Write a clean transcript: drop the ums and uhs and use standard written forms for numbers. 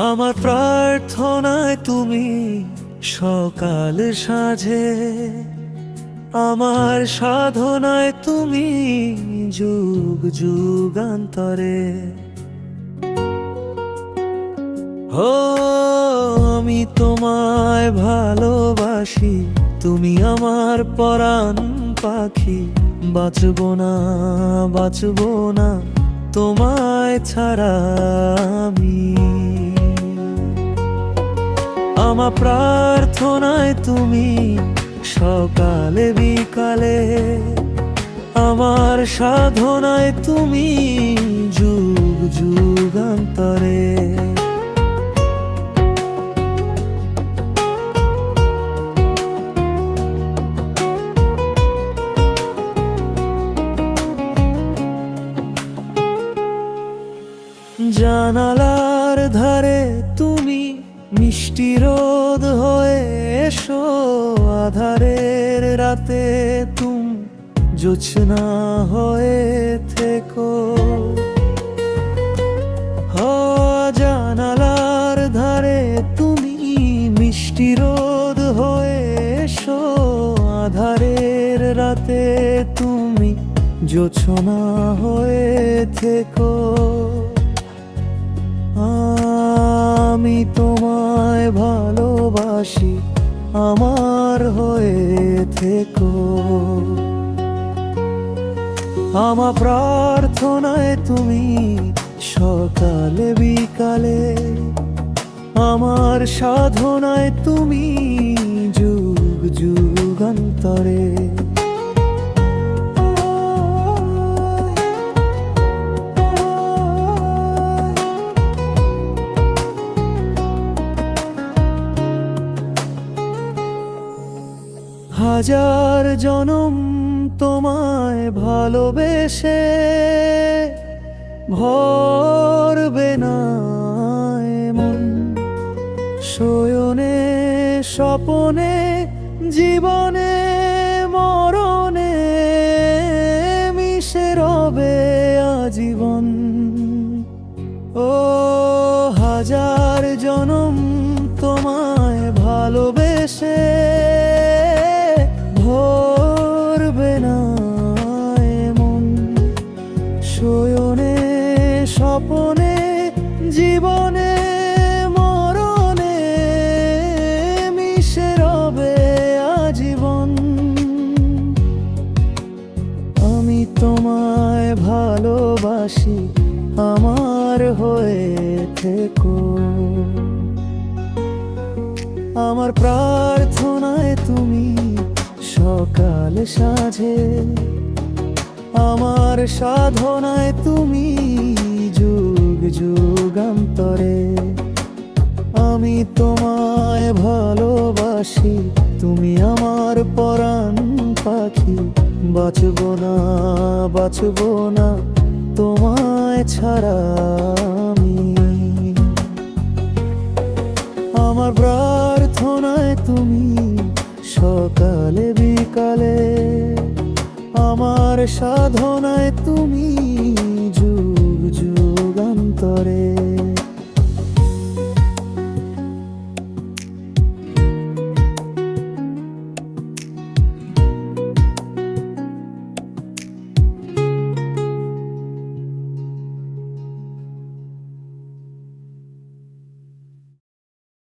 আমার প্রার্থনায় তুমি সকাল সাঁঝে, আমার সাধনায় তুমি যুগ যুগান্তরে। ও আমি তোমায় ভালোবাসি, তুমি আমার পরাণ পাখি। বাঁচব না বাঁচব না তোমায় ছাড়া আমি। আমার প্রার্থনায় তুমি সকালে বিকালে, আমার সাধনায় তুমি যুগ যুগান্তরে। জানালার ধারে তুমি মিষ্টি রোদ হয়ে এসো, আধারের রাতে তুমি জোছনা হয়ে থেকো। জানালার ধারে তুমি মিষ্টি রোদ হয়ে এসো, আধারের রাতে তুমি জোছনা হয়ে থেকো। আমি তোমায় ভালোবাসি, আমার হয়ে থেকো। আমার প্রার্থনায় তুমি সকালে বিকালে, আমার সাধনায় তুমি যুগ যুগান্তরে। হাজার জনম তোমায় ভালোবেসে ভরবে না মন। শয়নে স্বপনে জীবনে মরণে মিশে রবে আজীবন। ও হাজার জনম তোমায় ভালোবেসে ভরবে না মন। শয়নে স্বপনে জীবনে মরণে মিশে রবে আজীবন। আমি তোমায় ভালোবাসি, আমার হয়ে থেকো। আমার প্রার্থনায় তুমি সকালে সাঁঝে, আমার সাধনায় তুমি যুগ যুগান্তরে। আমি তোমায় ভালোবাসি, তুমি আমার পরাণ পাখি। বাঁচব না বাঁচব না তোমায় ছাড়া আমি। আমার প্রার্থনায় তুমি সকালে বিকালে, আমার সাধনায় তুমি যুগ যুগান্তরে।